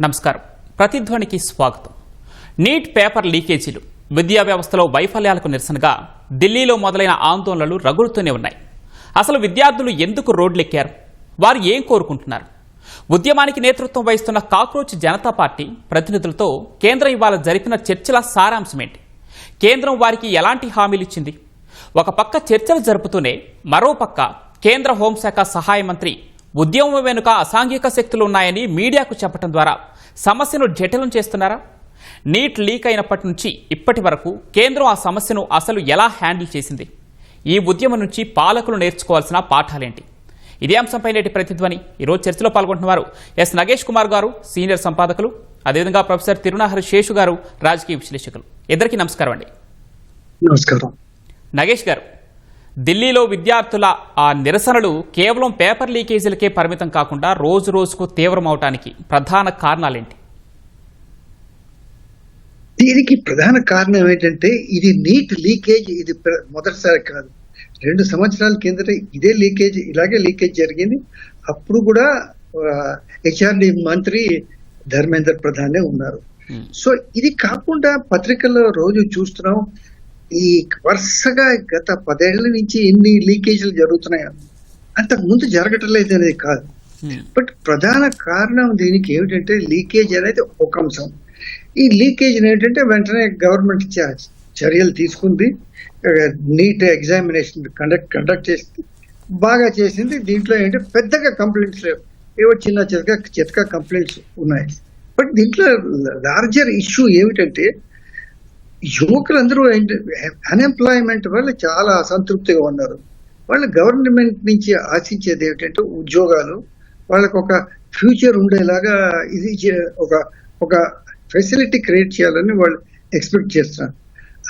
నమస్కారం. ప్రతిధ్వనికి స్వాగతం. Neat paper లీకేజీలు, విద్యా వ్యవస్థలో వైఫల్యాలకు నిరసనగా ఢిల్లీలో మొదలైన ఆందోళనలు రగులుతూనే ఉన్నాయి. అసలు విద్యార్థులు ఎందుకు రోడ్లెక్కారు? వారు ఏం కోరుకుంటున్నారు? ఉద్యమానికి నేతృత్వం వహిస్తున్న కాక్రోచ్ జనతా పార్టీ ప్రతినిధులతో కేంద్రం ఇవాళ జరిపిన చర్చల సారాంశమేంటి? కేంద్రం వారికి ఎలాంటి హామీలు ఇచ్చింది? ఒక పక్క చర్చలు జరుపుతూనే మరో పక్క కేంద్ర హోంశాఖ సహాయ మంత్రి ఉద్యమం వెనుక అసాంఘిక శక్తులు ఉన్నాయని మీడియాకు చెప్పడం ద్వారా సమస్యను జటిలం చేస్తున్నారా? నీట్ లీక్ అయినప్పటి నుంచి ఇప్పటి వరకు కేంద్రం ఆ సమస్యను అసలు ఎలా హ్యాండిల్ చేసింది? ఈ ఉద్యమం నుంచి పాలకులు నేర్చుకోవాల్సిన పాఠాలేంటి? ఇదే అంశంపై నేటి ప్రతిధ్వని ఈరోజు చర్చలో పాల్గొంటున్నారు ఎస్ నగేష్ కుమార్ గారు, సీనియర్ సంపాదకులు, అదేవిధంగా ప్రొఫెసర్ తిరునహరి శేషు గారు, రాజకీయ విశ్లేషకులు. ఇద్దరికీ నమస్కారం అండి. నమస్కారం. నగేష్ గారు, ఢిల్లీలో విద్యార్థుల ఆ నిరసనలు కేవలం పేపర్ లీకేజీలకే పరిమితం కాకుండా రోజు రోజుకు తీవ్రమవటానికి ప్రధాన కారణాలేంటి? దీనికి ప్రధాన కారణం ఏంటంటే ఇది నీట్ లీకేజ్. ఇది మొదటిసారి కాదు, 2 సంవత్సరాల కిందట ఇలాగే లీకేజ్ జరిగింది. అప్పుడు కూడా హెచ్ఆర్డి మంత్రి ధర్మేంద్ర ప్రధానే ఉన్నారు. సో ఇది కాకుండా పత్రికల్లో రోజు చూస్తున్నాం, ఈ వరుసగా గత 10 ఏళ్ల నుంచి ఎన్ని లీకేజీలు జరుగుతున్నాయో అంతకు ముందు జరగటం లేదు అనేది కాదు. బట్ ప్రధాన కారణం దీనికి ఏమిటంటే లీకేజ్ అనేది ఒక అంశం. ఈ లీకేజ్ ఏంటంటే వెంటనే గవర్నమెంట్ చర్యలు తీసుకుంది. నీట్ ఎగ్జామినేషన్ కండక్ట్ చేసింది, బాగా చేసింది. దీంట్లో ఏంటంటే పెద్దగా కంప్లైంట్స్ లేవు, ఏవో చిన్న చితక కంప్లైంట్స్ ఉన్నాయి. బట్ దీంట్లో లార్జర్ ఇష్యూ ఏమిటంటే యువకులందరూ అన్ఎంప్లాయ్మెంట్ వల్ల చాలా అసంతృప్తిగా ఉన్నారు. వాళ్ళు గవర్నమెంట్ నుంచి ఆశించేది ఏమిటంటే ఉద్యోగాలు, వాళ్ళకు ఒక ఫ్యూచర్ ఉండేలాగా ఇది ఒక ఫెసిలిటీ క్రియేట్ చేయాలని వాళ్ళు ఎక్స్పెక్ట్ చేస్తున్నారు.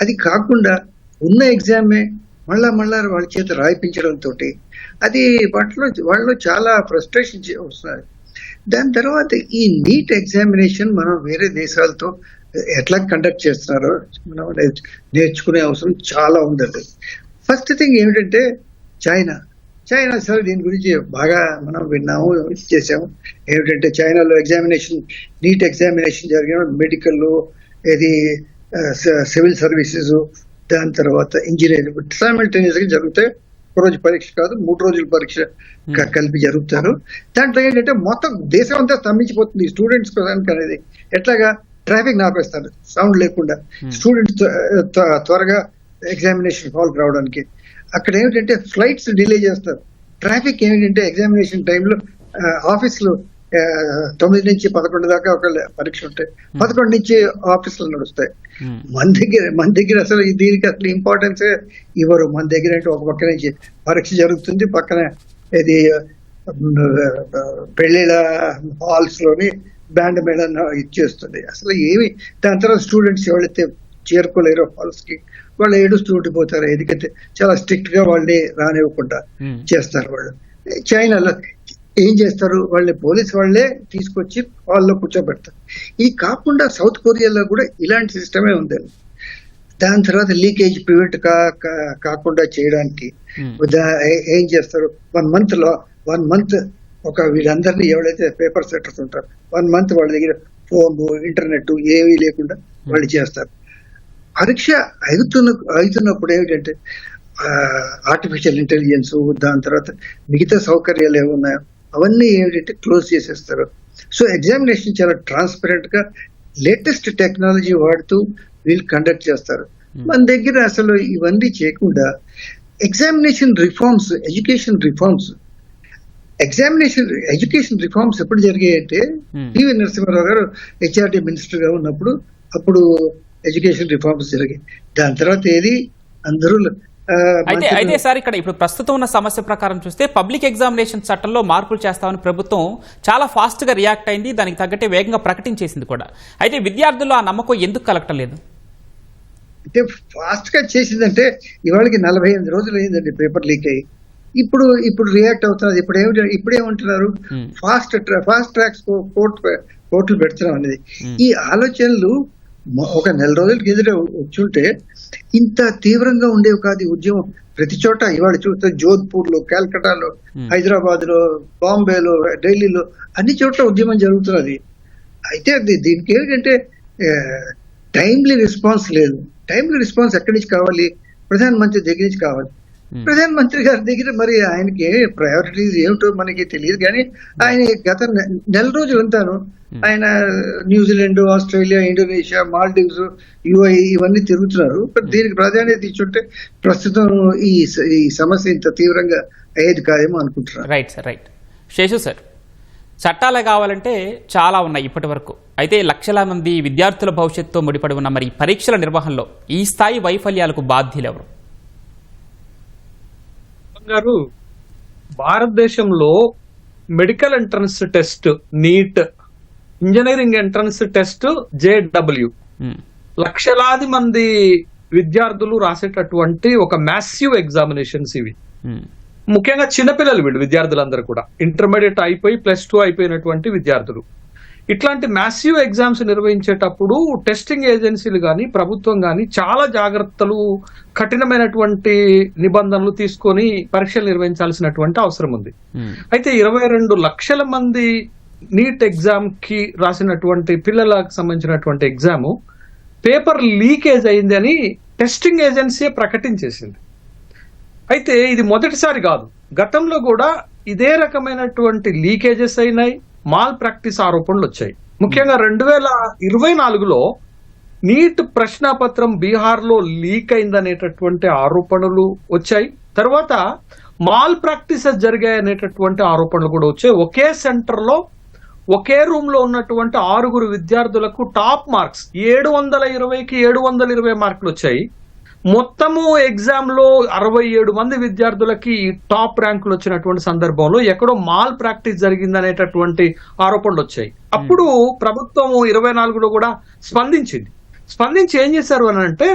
అది కాకుండా ఉన్న ఎగ్జామే మళ్ళా వాళ్ళ చేత రాయిపించడంతో అది వాళ్ళు చాలా ఫ్రస్ట్రేషన్ వస్తున్నారు. దాని తర్వాత ఈ నీట్ ఎగ్జామినేషన్ మనం వేరే దేశాలతో ఎట్లా కండక్ట్ చేస్తున్నారో మనం నేర్చుకునే అవసరం చాలా ఉందండి. ఫస్ట్ థింగ్ ఏమిటంటే చైనా సరే దీని గురించి బాగా మనం విన్నాము, చేసాము. ఏమిటంటే చైనాలో నీట్ ఎగ్జామినేషన్ జరిగిన మెడికల్, ఇది సివిల్ సర్వీసెస్, దాని తర్వాత ఇంజనీరింగ్ సైమల్టేనియస్ గా జరుగుతాయి. ఒక రోజు పరీక్ష కాదు, 3 రోజుల పరీక్ష కలిపి జరుగుతారు. దాంట్లో ఏంటంటే మొత్తం దేశం అంతా స్తంభించిపోతుంది స్టూడెంట్స్ అనేది. ఎట్లాగా ట్రాఫిక్ ఆపేస్తారు సౌండ్ లేకుండా, స్టూడెంట్స్ త్వరగా ఎగ్జామినేషన్ హాల్కి రావడానికి. అక్కడ ఏమిటంటే ఫ్లైట్స్ డిలే చేస్తారు. ట్రాఫిక్ ఏమిటంటే ఎగ్జామినేషన్ టైంలో ఆఫీసులు 9 నుంచి 11 దాకా ఒక పరీక్ష ఉంటాయి, 11 నుంచి ఆఫీసులు నడుస్తాయి. మన దగ్గర అసలు దీనికి అసలు ఇంపార్టెన్స్ ఇవ్వరు. మన దగ్గర అంటే ఒక పక్క నుంచి పరీక్ష జరుగుతుంది, పక్కన ఇది పెళ్లిళ్ళ హాల్స్ లోని బ్యాండ్ మేళం ఇచ్చేస్తుంది. అసలు ఏమి దాని తర్వాత స్టూడెంట్స్ ఎవరైతే చేరుకోలేరో హాల్స్ కి వాళ్ళు ఏడుస్తూ ఉండిపోతారు. ఎందుకంటే చాలా స్ట్రిక్ట్ గా వాళ్ళని రానివ్వకుండా చేస్తారు. వాళ్ళు చైనాలో ఏం చేస్తారు, వాళ్ళని పోలీస్ వాళ్ళే తీసుకొచ్చి హాల్లో కూర్చోబెడతారు. ఇది కాకుండా సౌత్ కొరియాలో కూడా ఇలాంటి సిస్టమే ఉందండి. దాని తర్వాత లీకేజ్ ప్రివెంట్ కాకుండా చేయడానికి ఏం చేస్తారు, 1 మంత్ ఒక వీళ్ళందరినీ ఎవరైతే పేపర్ సెట్టర్స్ ఉంటారో 1 మంత్ వాళ్ళ దగ్గర ఫోన్, ఇంటర్నెట్ ఏమీ లేకుండా వాళ్ళు చేస్తారు. పరీక్ష అవుతున్నప్పుడు ఏమిటంటే ఆర్టిఫిషియల్ ఇంటెలిజెన్స్, దాని తర్వాత మిగతా సౌకర్యాలు ఏమున్నాయో అవన్నీ ఏమిటంటే క్లోజ్ చేసేస్తారు. సో ఎగ్జామినేషన్ చాలా ట్రాన్స్పరెంట్ గా లేటెస్ట్ టెక్నాలజీ వాడుతూ వీళ్ళు కండక్ట్ చేస్తారు. మన దగ్గర అసలు ఇవన్నీ చేయకుండా ఎగ్జామినేషన్ రిఫార్మ్స్, ఎడ్యుకేషన్ రిఫార్మ్స్ ఎప్పుడు జరిగాయంటే పివి నరసింహారావు గారు హెచ్ఆర్డి మినిస్టర్ గా ఉన్నప్పుడు అప్పుడు ఎడ్యుకేషన్ రిఫార్మ్స్ జరిగాయి. దాని తర్వాత ఏది అందరూ అయితే సార్ ఇక్కడ ఇప్పుడు ప్రస్తుతం ఉన్న సమస్య ప్రకారం చూస్తే పబ్లిక్ ఎగ్జామినేషన్ చట్టంలో మార్పులు చేస్తామని ప్రభుత్వం చాలా ఫాస్ట్ గా రియాక్ట్ అయింది, దానికి తగ్గట్టే వేగంగా ప్రకటించేసింది కూడా. అయితే విద్యార్థులు ఆ నమ్మకం ఎందుకు కలగటం లేదు? అంటే ఫాస్ట్ గా చేసిందంటే ఇవాళకి 48 రోజులు అయిందండి పేపర్ లీక్ అయ్యి. ఇప్పుడు రియాక్ట్ అవుతున్నది. ఇప్పుడేమంటున్నారు, ఫాస్ట్ ట్రాక్స్ కోర్టులు పెడుతున్నాం అనేది. ఈ ఆలోచనలు ఒక 4 రోజుల కిందట వచ్చుంటే ఇంత తీవ్రంగా ఉండేవి కాదు ఉద్యమం. ప్రతి చోట ఇవాళ చూస్తే జోధ్పూర్ లో, కల్కటాలో, హైదరాబాద్ లో, బాంబేలో, ఢిల్లీలో అన్ని చోట్ల ఉద్యమం జరుగుతున్నది. అయితే దీనికి ఏంటంటే టైమ్లీ రెస్పాన్స్ లేదు. టైమ్లీ రెస్పాన్స్ ఎక్కడి నుంచి కావాలి? ప్రధానమంత్రి దగ్గర నుంచి కావాలి. ప్రధానమంత్రి గారి దగ్గర మరి ఆయనకి ప్రయారిటీస్ ఏమిటో మనకి తెలియదు, కానీ ఆయన గత నెల రోజులు అంతాను ఆయన న్యూజిలాండ్, ఆస్ట్రేలియా, ఇండోనేషియా, మాల్దీవ్స్, యుఐ ఇవన్నీ తిరుగుతున్నారు. దీనికి ప్రాధాన్యత ఇచ్చుంటే ప్రస్తుతం ఈ సమస్య ఇంత తీవ్రంగా అయ్యేది కాదేమో అనుకుంటున్నారు. Right sir, right. Seshu sir, చట్టాలు కావాలంటే చాలా ఉన్నాయి ఇప్పటి వరకు. అయితే లక్షల మంది విద్యార్థుల భవిష్యత్తుతో ముడిపడి ఉన్న మరి పరీక్షల నిర్వహణలో ఈ స్థాయి వైఫల్యాలకు బాధ్యులు ఎవరు? గారు, భారతదేశంలో medical entrance test neat, engineering entrance test JW, లక్షలాది మంది విద్యార్థులు రాసేటటువంటి ఒక మ్యాసివ్ ఎగ్జామినేషన్స్ ఇవి. ముఖ్యంగా చిన్నపిల్లలు, వీళ్ళు విద్యార్థులందరూ కూడా ఇంటర్మీడియట్ అయిపోయి +2 అయిపోయినటువంటి విద్యార్థులు. ఇట్లాంటి మ్యాసివ్ ఎగ్జామ్స్ నిర్వహించేటప్పుడు టెస్టింగ్ ఏజెన్సీలు కానీ ప్రభుత్వం కానీ చాలా జాగ్రత్తలు, కఠినమైనటువంటి నిబంధనలు తీసుకొని పరీక్షలు నిర్వహించాల్సినటువంటి అవసరం ఉంది. అయితే 22 లక్షల మంది నీట్ ఎగ్జామ్ కి రాసినటువంటి పిల్లలకు సంబంధించినటువంటి ఎగ్జామ్ పేపర్ లీకేజ్ అయింది అని టెస్టింగ్ ఏజెన్సీ ప్రకటించేసింది. అయితే ఇది మొదటిసారి కాదు, గతంలో కూడా ఇదే రకమైనటువంటి లీకేజెస్ అయినాయి, మాల్ ప్రాక్టీస్ ఆరోపణలు వచ్చాయి. ముఖ్యంగా 2024లో నీట్ ప్రశ్నాపత్రం బీహార్ లో లీక్ అయిందనేటటువంటి ఆరోపణలు వచ్చాయి. తర్వాత మాల్ ప్రాక్టీసెస్ జరిగాయనేటటువంటి ఆరోపణలు కూడా వచ్చాయి. ఒకే సెంటర్ లో ఒకే రూమ్ లో ఉన్నటువంటి 6 విద్యార్థులకు టాప్ మార్క్స్ 720కి 720 మార్కులు వచ్చాయి. మొత్తము ఎగ్జామ్ లో 67 మంది విద్యార్థులకి టాప్ ర్యాంకులు వచ్చినటువంటి సందర్భంలో ఎక్కడో మాల్ ప్రాక్టీస్ జరిగిందనేటటువంటి ఆరోపణలు వచ్చాయి. అప్పుడు ప్రభుత్వం 24లో కూడా స్పందించి ఏం చేశారు అని అంటే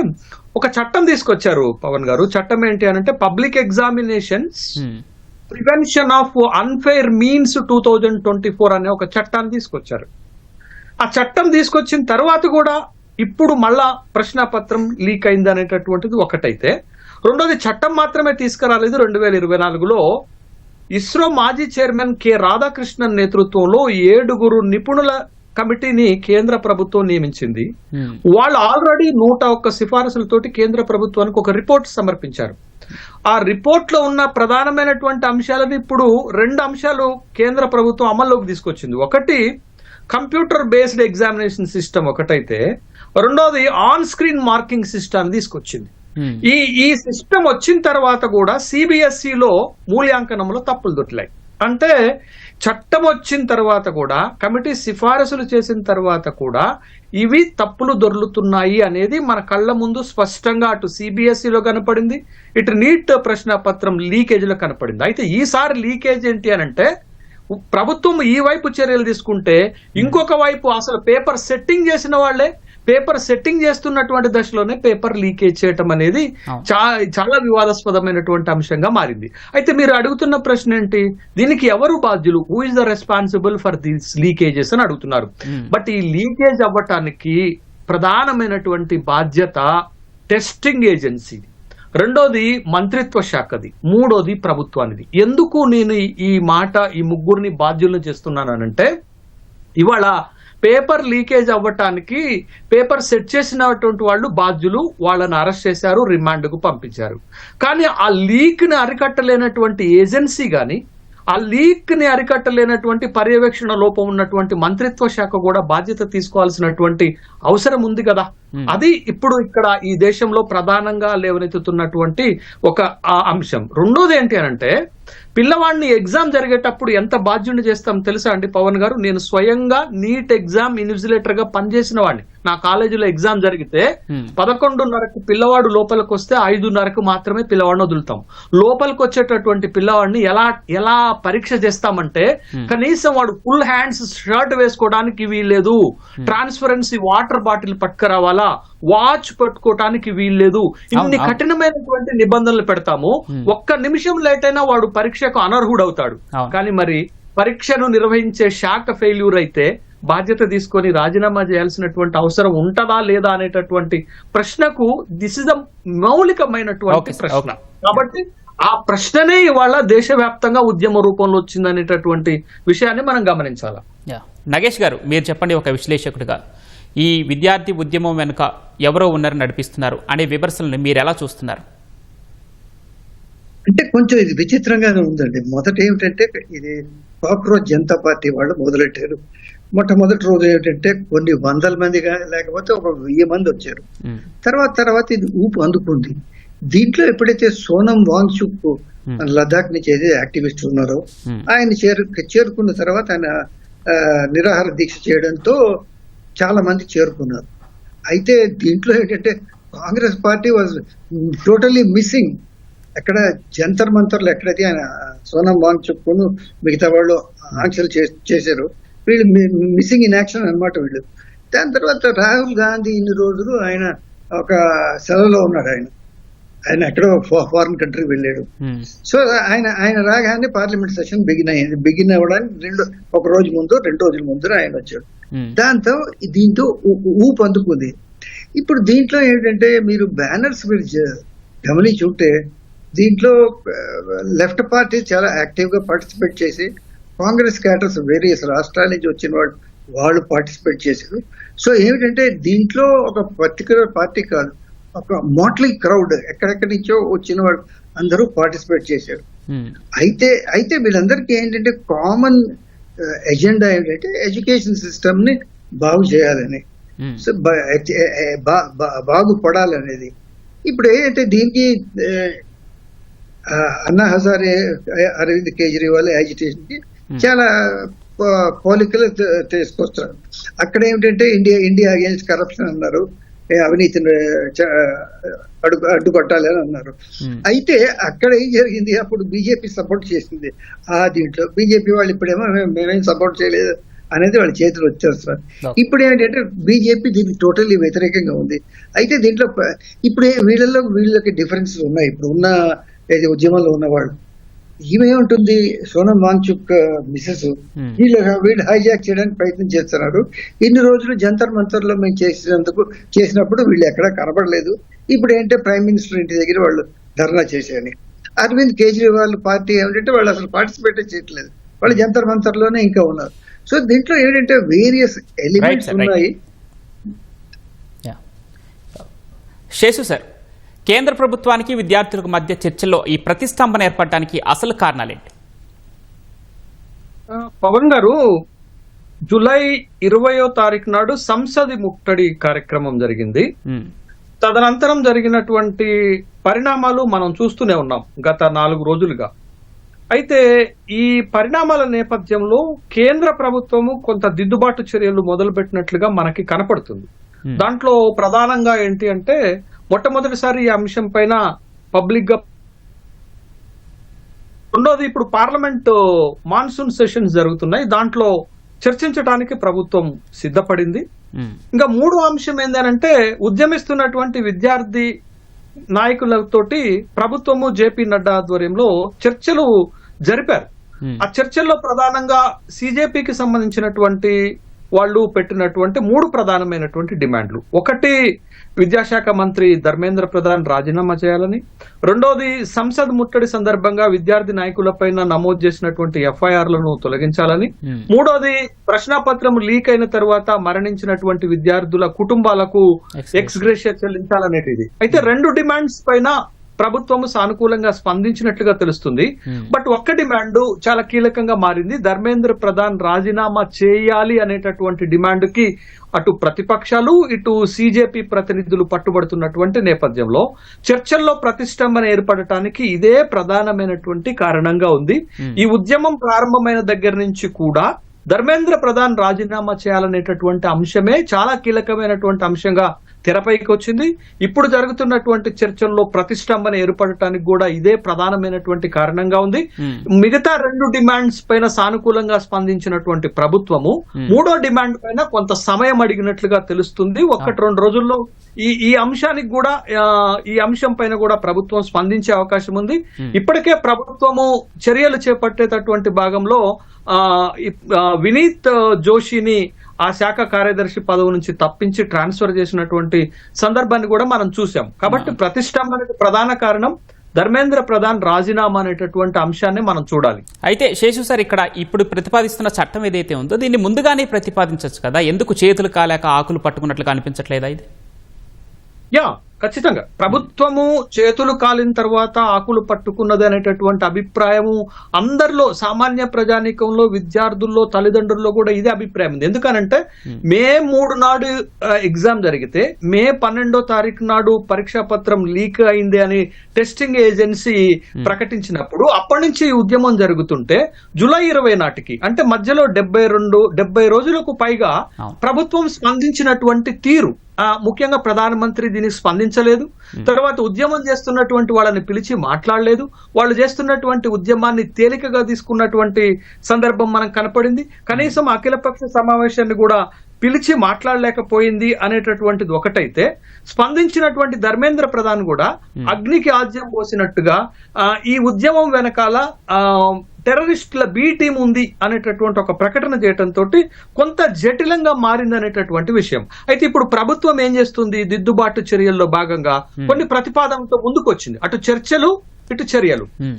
ఒక చట్టం తీసుకొచ్చారు పవన్ గారు. చట్టం ఏంటి అని అంటే public examinations prevention of unfair means 2024 అనే ఒక చట్టాన్ని తీసుకొచ్చారు. ఆ చట్టం తీసుకొచ్చిన తర్వాత కూడా ఇప్పుడు మళ్ళా ప్రశ్నాపత్రం లీక్ అయింది అనేటటువంటిది ఒకటైతే, రెండోది చట్టం మాత్రమే తీసుకురాలేదు. 2024లో ఇస్రో మాజీ చైర్మన్ కె రాధాకృష్ణన్ నేతృత్వంలో 7 నిపుణుల కమిటీని కేంద్ర ప్రభుత్వం నియమించింది. వాళ్ళు ఆల్రెడీ 101 సిఫారసులతోటి కేంద్ర ప్రభుత్వానికి ఒక రిపోర్ట్ సమర్పించారు. ఆ రిపోర్ట్ లో ఉన్న ప్రధానమైనటువంటి అంశాలను ఇప్పుడు 2 అంశాలు కేంద్ర ప్రభుత్వం అమల్లోకి తీసుకొచ్చింది. ఒకటి కంప్యూటర్ బేస్డ్ ఎగ్జామినేషన్ సిస్టమ్ ఒకటైతే, రెండోది ఆన్ స్క్రీన్ మార్కింగ్ సిస్టమ్ తీసుకొచ్చింది. ఈ సిస్టమ్ వచ్చిన తర్వాత కూడా సిబిఎస్ఈలో మూల్యాంకనంలో తప్పులు దొరికాయి. అంటే చట్టం వచ్చిన తర్వాత కూడా, కమిటీ సిఫారసులు చేసిన తర్వాత కూడా ఇవి తప్పులు దొర్లుతున్నాయి అనేది మన కళ్ళ ముందు స్పష్టంగా అటు సిబిఎస్ఈలో కనపడింది, ఇటు నీట్ ప్రశ్నపత్రం లీకేజ్ లో కనపడింది. అయితే ఈసారి లీకేజ్ ఏంటి అని అంటే, ప్రభుత్వం ఈ వైపు చర్యలు తీసుకుంటే ఇంకొక వైపు అసలు పేపర్ సెట్టింగ్ చేసిన వాళ్లే పేపర్ సెట్టింగ్ చేస్తున్నటువంటి దశలోనే పేపర్ లీకేజ్ చేయటం అనేది చాలా వివాదాస్పదమైనటువంటి అంశంగా మారింది. అయితే మీరు అడుగుతున్న ప్రశ్న ఏంటి, దీనికి ఎవరు బాధ్యులు, who is the responsible for these leakages అని అడుగుతున్నారు. బట్ ఈ లీకేజ్ అవ్వటానికి ప్రధానమైనటువంటి బాధ్యత టెస్టింగ్ ఏజెన్సీ, రెండోది మంత్రిత్వ శాఖది, మూడోది ప్రభుత్వానిది. ఎందుకు నేను ఈ ముగ్గురిని బాధ్యులను చేస్తున్నానంటే, ఇవాళ పేపర్ లీకేజ్ అవ్వటానికి పేపర్ సెట్ చేసినటువంటి వాళ్ళు బాధ్యులు, వాళ్ళని అరెస్ట్ చేశారు, రిమాండ్ కు పంపించారు. కానీ ఆ లీక్ ని అరికట్టలేనటువంటి ఏజెన్సీ గాని, ఆ లీక్ ని అరికట్టలేనటువంటి పర్యవేక్షణ లోపం ఉన్నటువంటి మంత్రిత్వ శాఖ కూడా బాధ్యత తీసుకోవాల్సినటువంటి అవసరం ఉంది కదా. అది ఇప్పుడు ఇక్కడ ఈ దేశంలో ప్రధానంగా లేవనెత్తుతున్నటువంటి ఒక అంశం. రెండోది ఏంటి అనంటే, పిల్లవాడిని ఎగ్జామ్ జరిగేటప్పుడు ఎంత బాధ్యుని చేస్తాం తెలుసా అండి పవన్ గారు? నేను స్వయంగా నీట్ ఎగ్జామ్ ఇన్విజిలేటర్ గా పనిచేసిన వాడిని. నా కాలేజీలో ఎగ్జామ్ జరిగితే 11:30కు పిల్లవాడు లోపలికి వస్తే 5:30కు మాత్రమే పిల్లవాడిని వదులుతాం. లోపలికి వచ్చేటటువంటి పిల్లవాడిని ఎలా పరీక్ష చేస్తామంటే, కనీసం వాడు ఫుల్ హ్యాండ్స్ షర్ట్ వేసుకోవడానికి వీల్లేదు, ట్రాన్స్పరెన్సీ వాటర్ బాటిల్ పట్టుకురావాలా, వాచ్ పట్టుకోవటానికి వీల్లేదు, ఇన్ని కఠినమైనటువంటి నిబంధనలు పెడతాము. ఒక్క నిమిషం లేట్ అయినా వాడు పరీక్షకు అనర్హుడవుతాడు. కానీ మరి పరీక్షను నిర్వహించే శాఖ ఫెయిల్యూర్ అయితే బాధ్యత తీసుకొని రాజీనామా చేయాల్సినటువంటి అవసరం ఉంటదా లేదా అనేటటువంటి ప్రశ్నకు దిస్ ఇస్ ద మౌలికమైనటువంటి ప్రశ్న. కాబట్టి ఆ ప్రశ్ననే ఇవాళ దేశవ్యాప్తంగా ఉద్యమ రూపంలో వచ్చిందనేటటువంటి విషయాన్ని మనం గమనించాలి. నగేష్ గారు, మీరు చెప్పండి, ఒక విశ్లేషకుడిగా ఈ విద్యార్థి ఉద్యమం వెనుక ఎవరో ఉన్నారని నడిపిస్తున్నారు అనే విమర్శలను మీరు ఎలా చూస్తున్నారు? అంటే కొంచెం ఇది విచిత్రంగానే ఉందండి. మొదట ఏమిటంటే ఇది కాక్రోచ్ జనతా పార్టీ వాళ్ళు మొదలెట్టారు. మొట్టమొదటి రోజు ఏమిటంటే కొన్ని వందల మంది లేకపోతే ఒక 1000 మంది వచ్చారు. తర్వాత ఇది ఊపు అందుకుంది. దీంట్లో ఎప్పుడైతే సోనం వాంగ్చుక్ లదాఖ్ నుంచి ఏదైతే యాక్టివిస్ట్ ఉన్నారో ఆయన చేరుకున్న తర్వాత ఆయన నిరాహార దీక్ష చేయడంతో చాలా మంది చేరుకున్నారు. అయితే దీంట్లో ఏంటంటే Congress party was totally missing. ఎక్కడ జంతర్ మంతర్లు ఎక్కడైతే ఆయన సోనం వాంగ్చుక్ మిగతా వాళ్ళు ఆంక్షలు చేశారు, వీళ్ళు మిస్సింగ్ ఇన్ యాక్షన్ అన్నమాట వీళ్ళు. దాని తర్వాత రాహుల్ గాంధీ ఇన్ని రోజులు ఆయన ఒక సెలవులో ఉన్నాడు. ఆయన ఎక్కడో ఫారిన్ కంట్రీ వెళ్ళాడు. సో ఆయన రాగానే పార్లమెంట్ సెషన్ బిగిన్ అవ్వడానికి ఒక రోజు ముందు 2 రోజుల ముందు ఆయన వచ్చాడు. దాంతో దీంతో ఊపు అందుకుంది. ఇప్పుడు దీంట్లో ఏంటంటే మీరు బ్యానర్స్ మీరు గమనించి ఉంటే దీంట్లో లెఫ్ట్ పార్టీ చాలా యాక్టివ్ గా పార్టిసిపేట్ చేసి కాంగ్రెస్ క్యాడర్స్ వేరియస్ రాష్ట్రాల నుంచి వచ్చిన వాళ్ళు పార్టిసిపేట్ చేశారు. సో ఏమిటంటే దీంట్లో ఒక పర్టికులర్ పార్టీ కాదు, ఒక మోట్లీ క్రౌడ్ ఎక్కడెక్కడి నుంచో వచ్చిన వాళ్ళు అందరూ పార్టిసిపేట్ చేశారు. అయితే వీళ్ళందరికీ ఏంటంటే కామన్ ఎజెండా ఏంటంటే ఎడ్యుకేషన్ సిస్టమ్ ని బాగు చేయాలని, సో బాగుపడాలనేది. ఇప్పుడు ఏంటంటే దీనికి అన్నా హజారే, అరవింద్ కేజ్రీవాల్ యాజిటేషన్ కి చాలా పోలికలు తీసుకొస్తారు. అక్కడ ఏమిటంటే ఇండియా అగేన్స్ట్ కరప్షన్ అన్నారు, అవినీతిని అడ్డుకొట్టాలి అని అన్నారు. అయితే అక్కడ ఏం జరిగింది, అప్పుడు బీజేపీ సపోర్ట్ చేసింది. దీంట్లో బీజేపీ వాళ్ళు ఇప్పుడేమో మేమేం సపోర్ట్ చేయలేదు అనేది వాళ్ళ చేతులు వచ్చేస్తారు. ఇప్పుడు ఏంటంటే బీజేపీ దీనికి టోటల్లీ వ్యతిరేకంగా ఉంది. అయితే దీంట్లో ఇప్పుడు వీళ్ళకి డిఫరెన్సెస్ ఉన్నాయి. ఇప్పుడు ఉన్న ఉద్యమంలో ఉన్నవాళ్ళు ఈమె సోనం వాంగ్చుక్ మిసెస్ వీళ్ళు హైజాక్ చేయడానికి ప్రయత్నం చేస్తున్నారు. ఇన్ని రోజులు జంతర్ మంతర్ లో మేము చేసినప్పుడు వీళ్ళు ఎక్కడా కనబడలేదు. ఇప్పుడు ఏంటంటే ప్రైమ్ మినిస్టర్ ఇంటి దగ్గర వాళ్ళు ధర్నా చేశారని. అరవింద్ కేజ్రీవాల్ పార్టీ ఏమిటంటే వాళ్ళు అసలు పార్టిసిపేట్ చేయట్లేదు, వాళ్ళు జంతర్ మంతర్ లోనే ఇంకా ఉన్నారు. సో దీంట్లో ఏంటంటే వేరియస్ ఎలిమెంట్స్ ఉన్నాయి. శేషు సార్, కేంద్ర ప్రభుత్వానికి విద్యార్థులకు మధ్య చర్చల్లో ఈ ప్రతిష్టంభన ఏర్పడడానికి అసలు కారణాలేంటి? పవన్ గారు, జూలై 20వ తారీఖు నాడు సంసది ముట్టడి కార్యక్రమం జరిగింది. తదనంతరం జరిగినటువంటి పరిణామాలు మనం చూస్తూనే ఉన్నాం గత 4 రోజులుగా. అయితే ఈ పరిణామాల నేపథ్యంలో కేంద్ర ప్రభుత్వము కొంత దిద్దుబాటు చర్యలు మొదలుపెట్టినట్లుగా మనకి కనపడుతుంది. దాంట్లో ప్రధానంగా ఏంటి అంటే, మొట్టమొదటిసారి ఈ అంశం పైన పబ్లిక్ గా, రెండోది ఇప్పుడు పార్లమెంట్ మాన్సూన్ సెషన్స్ జరుగుతున్నాయి, దాంట్లో చర్చించడానికి ప్రభుత్వం సిద్ధపడింది. ఇంకా మూడో అంశం ఏంటంటే, ఉద్యమిస్తున్నటువంటి విద్యార్థి నాయకులతోటి ప్రభుత్వము జేపీ నడ్డా ఆధ్వర్యంలో చర్చలు జరిపారు. ఆ చర్చల్లో ప్రధానంగా సిజేపీకి సంబంధించినటువంటి వాళ్ళు పెట్టినటువంటి 3 ప్రధానమైనటువంటి డిమాండ్లు. ఒకటి, విద్యాశాఖ మంత్రి ధర్మేంద్ర ప్రధాన్ రాజీనామా చేయాలని. రెండోది, సంసద్ ముట్టడి సందర్భంగా విద్యార్థి నాయకులపైన నమోదు చేసినటువంటి ఎఫ్ఐఆర్లను తొలగించాలని. మూడోది, ప్రశ్నాపత్రం లీక్ అయిన తర్వాత మరణించినటువంటి విద్యార్థుల కుటుంబాలకు ఎక్స్ గ్రేషియా చెల్లించాలనేటిది. అయితే 2 డిమాండ్స్ పైన ప్రభుత్వం సానుకూలంగా స్పందించినట్లుగా తెలుస్తుంది. బట్ ఒక్క డిమాండ్ చాలా కీలకంగా మారింది. ధర్మేంద్ర ప్రధాన్ రాజీనామా చేయాలి అనేటటువంటి డిమాండ్ కి అటు ప్రతిపక్షాలు ఇటు సిజేపీ ప్రతినిధులు పట్టుబడుతున్నటువంటి నేపథ్యంలో చర్చల్లో ప్రతిష్టంభన ఏర్పడటానికి ఇదే ప్రధానమైనటువంటి కారణంగా ఉంది. ఈ ఉద్యమం ప్రారంభమైన దగ్గర నుంచి కూడా ధర్మేంద్ర ప్రధాన్ రాజీనామా చేయాలనేటటువంటి అంశమే చాలా కీలకమైనటువంటి అంశంగా తెరపైకి వచ్చింది. ఇప్పుడు జరుగుతున్నటువంటి చర్చల్లో ప్రతిష్టంభన ఏర్పడటానికి కూడా ఇదే ప్రధానమైనటువంటి కారణంగా ఉంది. మిగతా 2 డిమాండ్స్ పైన సానుకూలంగా స్పందించినటువంటి ప్రభుత్వము మూడో డిమాండ్ పైన కొంత సమయం అడిగినట్లుగా తెలుస్తుంది. 1-2 రోజుల్లో ఈ అంశానికి కూడా ఈ అంశం పైన కూడా ప్రభుత్వం స్పందించే అవకాశం ఉంది. ఇప్పటికే ప్రభుత్వము చర్యలు చేపట్టేటటువంటి భాగంలో వినీత్ జోషిని ఆ శాఖ కార్యదర్శి పదవి నుంచి తప్పించి ట్రాన్స్ఫర్ చేసినటువంటి సందర్భాన్ని కూడా మనం చూసాం. కాబట్టి ప్రతిష్టంభనకు ప్రధాన కారణం ధర్మేంద్ర ప్రధాన్ రాజీనామా అనేటటువంటి అంశాన్ని మనం చూడాలి. అయితే శేషు సార్, ఇక్కడ ఇప్పుడు ప్రతిపాదిస్తున్న చట్టం ఏదైతే ఉందో దీన్ని ముందుగానే ప్రతిపాదించవచ్చు కదా, ఎందుకు చేతులు కాలేక ఆకులు పట్టుకున్నట్లుగా అనిపించట్లేదా ఇది? యా, ఖచ్చితంగా ప్రభుత్వము చేతులు కాలిన తర్వాత ఆకులు పట్టుకున్నది అనేటటువంటి అభిప్రాయము అందరిలో, సామాన్య ప్రజానీకంలో, విద్యార్థుల్లో, తల్లిదండ్రుల్లో కూడా ఇదే అభిప్రాయం ఉంది. ఎందుకనంటే మే 3 నాడు ఎగ్జామ్ జరిగితే మే 12వ తారీఖు నాడు పరీక్షా పత్రం లీక్ అయింది అని టెస్టింగ్ ఏజెన్సీ ప్రకటించినప్పుడు అప్పటి నుంచి ఈ ఉద్యమం జరుగుతుంటే జూలై 20 నాటికి, అంటే మధ్యలో 70 రోజులకు పైగా ప్రభుత్వం స్పందించినటువంటి తీరు, ముఖ్యంగా ప్రధానమంత్రి దీనికి స్పందించలేదు. తర్వాత ఉద్యమం చేస్తున్నటువంటి వాళ్ళని పిలిచి మాట్లాడలేదు. వాళ్ళు చేస్తున్నటువంటి ఉద్యమాన్ని తేలికగా తీసుకున్నటువంటి సందర్భం మనకు కనపడింది. కనీసం అఖిలపక్ష సమావేశాన్ని కూడా పిలిచి మాట్లాడలేకపోయింది అనేటటువంటిది ఒకటైతే, స్పందించినటువంటి ధర్మేంద్ర ప్రధాన్ కూడా అగ్నికి ఆజ్యం పోసినట్టుగా ఈ ఉద్యమం వెనకాల టెర్రరిస్టుల బి టీం ఉంది అనేటటువంటి ఒక ప్రకటన చేయడంతో కొంత జటిలంగా మారింది అనేటటువంటి విషయం. అయితే ఇప్పుడు ప్రభుత్వం ఏం చేస్తుంది, దిద్దుబాటు చర్యల్లో భాగంగా కొన్ని ప్రతిపాదనలతో ముందుకు వచ్చింది. అటు చర్చలు, ఇటు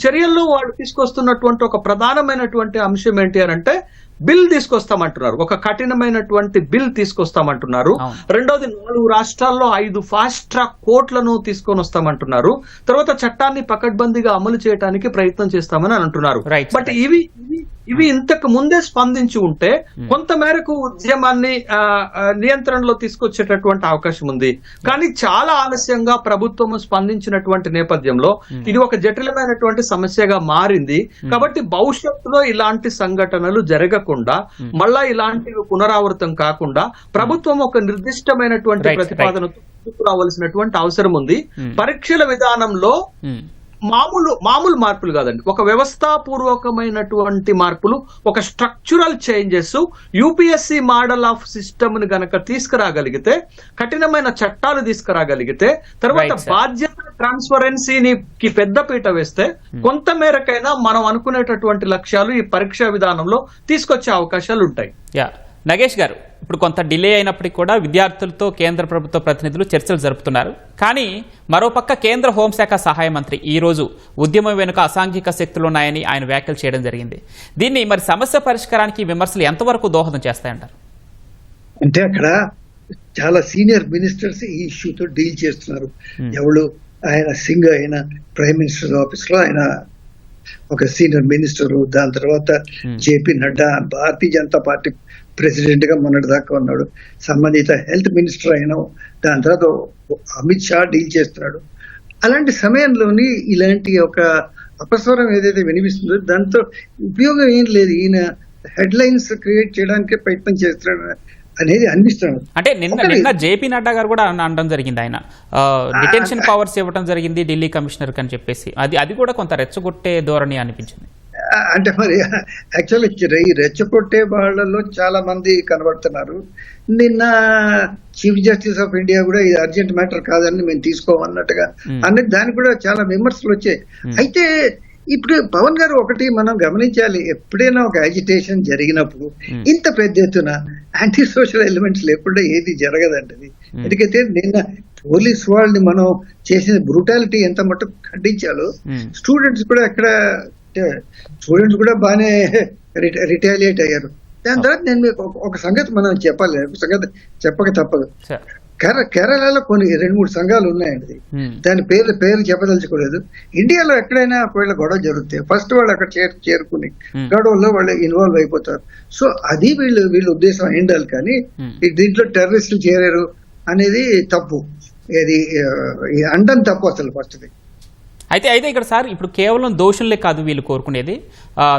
చర్యల్లో వాళ్ళు తీసుకొస్తున్నటువంటి ఒక ప్రధానమైనటువంటి అంశం ఏంటి అని అంటే బిల్ తీసుకొస్తామంటున్నారు. ఒక కఠినమైనటువంటి బిల్ తీసుకొస్తామంటున్నారు. రెండోది 4 రాష్ట్రాల్లో 5 ఫాస్ట్ ట్రాక్ కోర్టులను తీసుకొని వస్తామంటున్నారు. తర్వాత చట్టాన్ని పకడ్బందీగా అమలు చేయడానికి ప్రయత్నం చేస్తామని అంటున్నారు. బట్ ఇవి ఇంతకు ముందే స్పందించి ఉంటే కొంత మేరకు ఉద్యమాన్ని నియంత్రణలో తీసుకొచ్చేటటువంటి అవకాశం ఉంది. కానీ చాలా ఆలస్యంగా ప్రభుత్వం స్పందించినటువంటి నేపథ్యంలో ఇది ఒక జటిలమైనటువంటి సమస్యగా మారింది. కాబట్టి భవిష్యత్తులో ఇలాంటి సంఘటనలు జరగకుండా, మళ్ళా ఇలాంటివి పునరావృతం కాకుండా ప్రభుత్వం ఒక నిర్దిష్టమైనటువంటి ప్రతిపాదనతో రావాల్సినటువంటి అవసరం ఉంది. పరీక్షల విధానంలో మామూలు మార్పులు కాదండి, ఒక వ్యవస్థాపూర్వకమైనటువంటి మార్పులు, ఒక structural changes, UPSC model of system ని గనక తీసుకురాగలిగితే, కఠినమైన చట్టాలు తీసుకురాగలిగితే, తర్వాత బాధ్యత ట్రాన్స్పరెన్సీకి పెద్దపీట వేస్తే కొంత మేరకైనా మనం అనుకునేటటువంటి లక్ష్యాలు ఈ పరీక్షా విధానంలో తీసుకొచ్చే అవకాశాలు ఉంటాయి. నగేష్ గారు, ఇప్పుడు కొంత డిలే అయినప్పటికీ కూడా విద్యార్థులతో కేంద్ర ప్రభుత్వ ప్రతినిధులు చర్చలు జరుపుతున్నారు. కానీ మరోపక్క కేంద్ర హోంశాఖ సహాయ మంత్రి ఈరోజు ఉద్యమం వెనుక అసాంఘిక శక్తులు ఉన్నాయని ఆయన వ్యాఖ్యలు చేయడం జరిగింది. దీన్ని మరి సమస్య పరిష్కారానికి విమర్శలు ఎంతవరకు దోహదం చేస్తాయంటారు? అంటే అక్కడ చాలా సీనియర్ మినిస్టర్స్ ఈ ఇష్యూతో డీల్ చేస్తున్నారు. ఎవరు ఆయన సింగ్, ఆయన ప్రైమ్ మినిస్టర్ ఆఫీస్ లో ఆయన ఒక సీనియర్ మినిస్టర్, దాని తర్వాత JP Nadda Bharatiya Janata party president గా మొన్నటి దాకా ఉన్నాడు, సంబంధిత హెల్త్ మినిస్టర్ అయినా, దాని తర్వాత అమిత్ షా డీల్ చేస్తున్నాడు. అలాంటి సమయంలోని ఇలాంటి ఒక అపస్వరం ఏదైతే వినిపిస్తుందో దాంతో ఉపయోగం ఏం లేదు. ఈయన హెడ్ లైన్స్ క్రియేట్ చేయడానికే ప్రయత్నం చేస్తున్నాడు అనేది అనిపిస్తున్నాడు. అంటే నిన్న జేపీ నడ్డా గారు కూడా అనడం జరిగింది, ఆయన డిటెన్షన్ పవర్స్ ఇవ్వడం జరిగింది ఢిల్లీ కమిషనర్ అని చెప్పేసి, అది కూడా కొంత రెచ్చగొట్టే ధోరణి అనిపించింది. అంటే మరి యాక్చువల్లీ ఈ రెచ్చగొట్టే వాళ్ళలో చాలా మంది కనబడుతున్నారు. నిన్న చీఫ్ జస్టిస్ ఆఫ్ ఇండియా కూడా ఇది అర్జెంట్ మ్యాటర్ కాదని మేము తీసుకోమన్నట్టుగా అనేది దానికి కూడా చాలా విమర్శలు వచ్చాయి. అయితే ఇప్పుడు పవన్ గారు ఒకటి మనం గమనించాలి, ఎప్పుడైనా ఒక యాజిటేషన్ జరిగినప్పుడు ఇంత పెద్ద ఎత్తున యాంటీ సోషల్ ఎలిమెంట్స్ లేకుండా ఏది జరగదండి. ఎందుకంటే నిన్న పోలీస్ వాళ్ళని మనం చేసిన బ్రూటాలిటీ ఎంత మటుకు ఖండించాలో, స్టూడెంట్స్ కూడా బాగానే రిటాలియేట్ అయ్యారు. దాని తర్వాత నేను మీకు ఒక సంగతి మనం చెప్పాలి, సంగతి చెప్పక తప్పదు. కేరళలో కొన్ని 2-3 సంఘాలు ఉన్నాయండి, దాని పేర్లు చెప్పదలుచుకోలేదు. ఇండియాలో ఎక్కడైనా ఒకవేళ గొడవ జరుగుతాయి, ఫస్ట్ వాళ్ళు అక్కడ చేరుకుని గొడవల్లో వాళ్ళు ఇన్వాల్వ్ అయిపోతారు. సో అది వీళ్ళ ఉద్దేశం అయిండాలి. కానీ దీంట్లో టెర్రరిస్టులు చేరారు అనేది తప్పు, ఇది అండం తప్పు అసలు ఫస్ట్ది. అయితే ఇక్కడ సార్, ఇప్పుడు కేవలం దోషులే కాదు వీళ్ళు కోరుకునేది,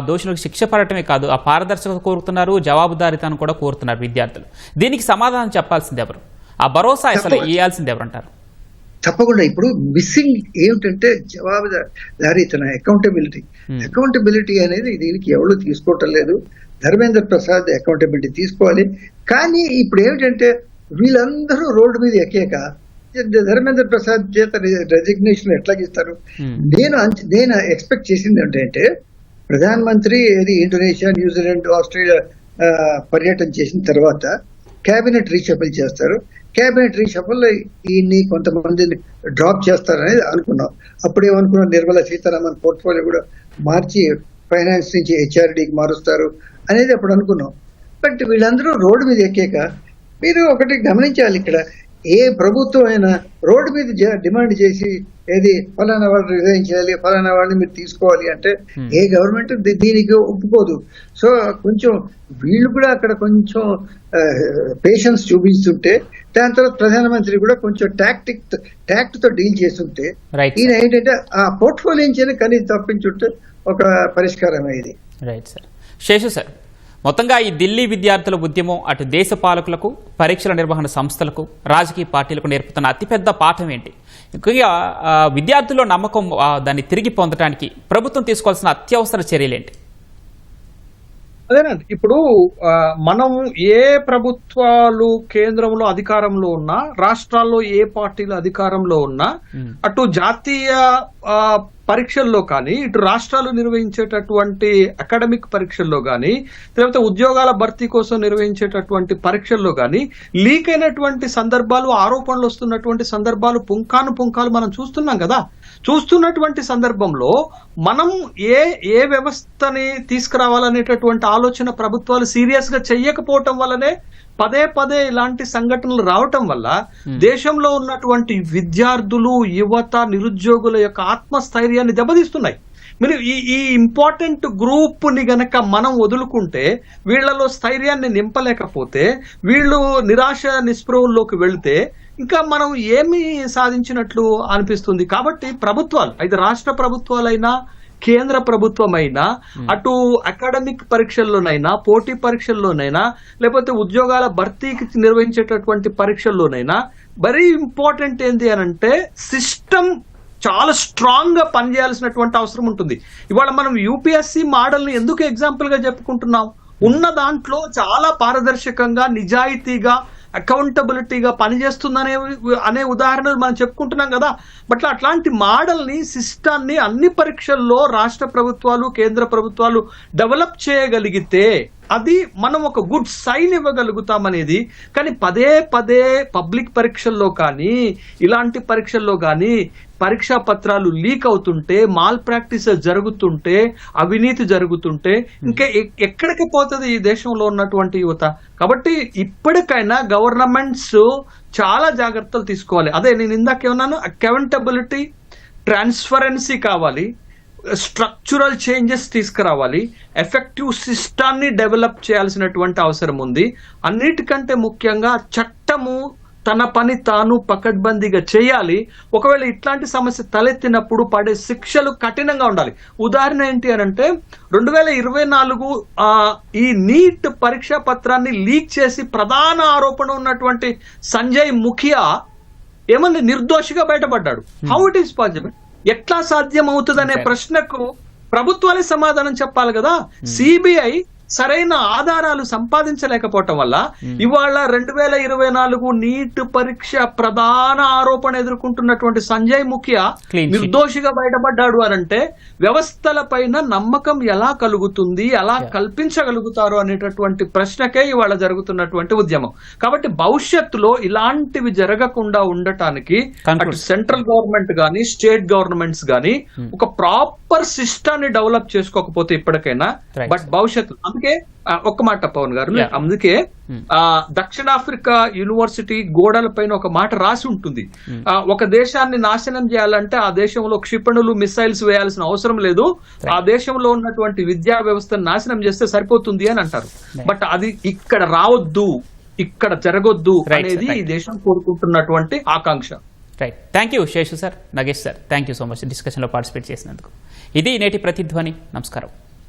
దోషులకు శిక్ష పడటమే కాదు, ఆ పారదర్శకత కోరుతున్నారు, జవాబుదారీతనం కూడా కోరుతున్నారు విద్యార్థులు. దీనికి సమాధానం చెప్పాల్సింది ఎవరు, ఆ భరోసా అసలు ఇవ్వాల్సింది ఎవరంటారు? తప్పకుండా ఇప్పుడు మిస్సింగ్ ఏమిటంటే జవాబుదారీతనం, అకౌంటబిలిటీ అనేది దీనికి ఎవరు తీసుకోవటం లేదు. ధర్మేంద్ర ప్రసాద్ అకౌంటబిలిటీ తీసుకోవాలి. కానీ ఇప్పుడు ఏమిటంటే వీళ్ళందరూ రోడ్డు మీద ఎక్కాక ధర్మేంద్ర ప్రసాద్ చేత రెసిగ్నేషన్ ఎట్లా ఇస్తారు? నేను ఎక్స్పెక్ట్ చేసింది ఏంటంటే ప్రధానమంత్రి ఇండోనేషియా, న్యూజిలాండ్, ఆస్ట్రేలియా పర్యటన చేసిన తర్వాత కేబినెట్ రీషఫుల్ చేస్తారు. క్యాబినెట్ రీషఫల్ ఈయన్ని కొంతమందిని డ్రాప్ చేస్తారనేది అనుకున్నాం. అప్పుడేమనుకున్నాం, నిర్మలా సీతారామన్ పోర్ట్ఫోలియో కూడా మార్చి ఫైనాన్స్ నుంచి హెచ్ఆర్డీకి మారుస్తారు అనేది అప్పుడు అనుకున్నాం. బట్ వీళ్ళందరూ రోడ్డు మీద ఎక్కాక మీరు ఒకటి గమనించాలి, ఇక్కడ ఏ ప్రభుత్వం అయినా రోడ్డు మీద డిమాండ్ చేసి ఏది ఫలానా వాళ్ళు రిజైన్ చేయాలి, ఫలానా వాళ్ళని మీరు తీసుకోవాలి అంటే ఏ గవర్నమెంట్ దీనికి ఒప్పుకోదు. సో కొంచెం వీళ్ళు కూడా అక్కడ కొంచెం పేషెన్స్ చూపిస్తుంటే, దాని తర్వాత ప్రధానమంత్రి కూడా కొంచెం టాక్ట్ తో డీల్ చేస్తుంటే, ఈయన ఏంటంటే ఆ పోర్ట్ఫోలియో నుంచి కనీసం తప్పించుంటే ఒక పరిష్కారం అయ్యేది. Right sir. శేషు సార్, మొత్తంగా ఈ ఢిల్లీ విద్యార్థుల ఉద్యమం అటు దేశ పాలకులకు, పరీక్షల నిర్వహణ సంస్థలకు, రాజకీయ పార్టీలకు నేర్పుతున్న అతిపెద్ద పాఠం ఏంటి? ముఖ్యంగా విద్యార్థుల్లో నమ్మకం దాన్ని తిరిగి పొందడానికి ప్రభుత్వం తీసుకోవాల్సిన అత్యవసర చర్యలేంటి? అదేనండి, ఇప్పుడు మనం ఏ ప్రభుత్వాలు కేంద్రంలో అధికారంలో ఉన్నా, రాష్ట్రాల్లో ఏ పార్టీలు అధికారంలో ఉన్నా, అటు జాతీయ పరీక్షల్లో కానీ, ఇటు రాష్ట్రాలు నిర్వహించేటటువంటి అకాడమిక్ పరీక్షల్లో కానీ, లేకపోతే ఉద్యోగాల భర్తీ కోసం నిర్వహించేటటువంటి పరీక్షల్లో కానీ లీక్ అయినటువంటి సందర్భాలు, ఆరోపణలు వస్తున్నటువంటి సందర్భాలు పుంఖాను మనం చూస్తున్నాం కదా. చూస్తున్నటువంటి సందర్భంలో మనం ఏ వ్యవస్థని తీసుకురావాలనేటటువంటి ఆలోచన ప్రభుత్వాలు సీరియస్ గా చెయ్యకపోవటం వల్లనే పదే ఇలాంటి సంఘటనలు రావటం వల్ల దేశంలో ఉన్నటువంటి విద్యార్థులు, యువత, నిరుద్యోగుల యొక్క ఆత్మస్థైర్యాన్ని దెబ్బతీస్తున్నాయి. మీరు ఈ ఇంపార్టెంట్ గ్రూప్ ని గనక మనం వదులుకుంటే, వీళ్లలో స్థైర్యాన్ని నింపలేకపోతే, వీళ్ళు నిరాశ నిస్పృహల్లోకి వెళితే ఇంకా మనం ఏమి సాధించినట్లు అనిపిస్తుంది. కాబట్టి ప్రభుత్వాలు, అయితే రాష్ట్ర ప్రభుత్వాలైనా కేంద్ర ప్రభుత్వమైనా, అటు అకాడమిక్ పరీక్షల్లోనైనా, పోటీ పరీక్షల్లోనైనా, లేకపోతే ఉద్యోగాల భర్తీకి నిర్వహించేటటువంటి పరీక్షల్లోనైనా వెరీ ఇంపార్టెంట్ ఏంటి అని అంటే సిస్టమ్ చాలా స్ట్రాంగ్ గా పనిచేయాల్సినటువంటి అవసరం ఉంటుంది. ఇవాళ మనం యూపీఎస్సీ మోడల్ ని ఎందుకు ఎగ్జాంపుల్ గా చెప్పుకుంటున్నాం? ఉన్న దాంట్లో చాలా పారదర్శకంగా, నిజాయితీగా, అకౌంటబిలిటీగా పనిచేస్తుందనే అనే ఉదాహరణలు మనం చెప్పుకుంటున్నాం కదా. బట్ అట్లాంటి మోడల్ ని, సిస్టాన్ని అన్ని పరీక్షల్లో రాష్ట్ర ప్రభుత్వాలు, కేంద్ర ప్రభుత్వాలు డెవలప్ చేయగలిగితే అది మనం ఒక గుడ్ సైన్ ఇవ్వగలుగుతామనేది. కానీ పదే పబ్లిక్ పరీక్షల్లో కానీ, ఇలాంటి పరీక్షల్లో కానీ పరీక్షా పత్రాలు లీక్ అవుతుంటే, మాల్ ప్రాక్టీసెస్ జరుగుతుంటే, అవినీతి జరుగుతుంటే ఇంకా ఎక్కడికి పోతుంది ఈ దేశంలో ఉన్నటువంటి యువత? కాబట్టి ఇప్పటికైనా గవర్నమెంట్స్ చాలా జాగ్రత్తలు తీసుకోవాలి. అదే నేను ఇందాకేమన్నాను, అకౌంటబిలిటీ, ట్రాన్స్పరెన్సీ కావాలి, స్ట్రక్చరల్ చేంజెస్ తీసుకురావాలి, ఎఫెక్టివ్ సిస్టాన్ని డెవలప్ చేయాల్సినటువంటి అవసరం ఉంది. అన్నిటికంటే ముఖ్యంగా చట్టము తన పని తాను పకడ్బందీగా చేయాలి. ఒకవేళ ఇట్లాంటి సమస్య తలెత్తినప్పుడు పడే శిక్షలు కఠినంగా ఉండాలి. ఉదాహరణ ఏంటి అని అంటే 2024 ఈ నీట్ పరీక్షా పత్రాన్ని లీక్ చేసి ప్రధాన ఆరోపణ ఉన్నటువంటి సంజయ్ ముఖియా ఏమన్నా నిర్దోషిగా బయటపడ్డాడు. How it is possible? ఎట్లా సాధ్యం అవుతుందనే ప్రశ్నకు ప్రభుత్వాలే సమాధానం చెప్పాలి కదా. సిబిఐ సరైన ఆధారాలు సంపాదించలేకపోవటం వల్ల ఇవాళ 2024 నీట్ పరీక్ష ప్రధాన ఆరోపణ ఎదుర్కొంటున్నటువంటి సంజయ్ ముఖియా నిర్దోషిగా బయటపడ్డాడు అనంటే వ్యవస్థల పైన నమ్మకం ఎలా కలుగుతుంది, ఎలా కల్పించగలుగుతారు అనేటటువంటి ప్రశ్నకే ఇవాళ జరుగుతున్నటువంటి ఉద్యమం. కాబట్టి భవిష్యత్తులో ఇలాంటివి జరగకుండా ఉండటానికి అటు సెంట్రల్ గవర్నమెంట్ గానీ, స్టేట్ గవర్నమెంట్స్ గానీ ఒక ప్రాపర్ సిస్టాన్ని డెవలప్ చేసుకోకపోతే ఇప్పటికైనా, బట్ భవిష్యత్తు అందుకే ఒక్క మాట పవన్ గారు, అందుకే దక్షిణాఫ్రికా యూనివర్సిటీ గోడల పైన ఒక మాట రాసి ఉంటుంది, ఒక దేశాన్ని నాశనం చేయాలంటే ఆ దేశంలో క్షిపణులు, మిసైల్స్ వేయాల్సిన అవసరం లేదు, ఆ దేశంలో ఉన్నటువంటి విద్యా వ్యవస్థను నాశనం చేస్తే సరిపోతుంది అని అంటారు. బట్ అది ఇక్కడ రావద్దు, ఇక్కడ జరగొద్దు అనేది ఈ దేశం కోరుకుంటున్నటువంటి ఆకాంక్ష. Right. Thank you Seshu sir, Nagesh sir, thank you so much డిస్కషన్లో పార్టిసిపేట్ చేసినందుకు. ఇది నేటి ప్రతిధ్వని. నమస్కారం.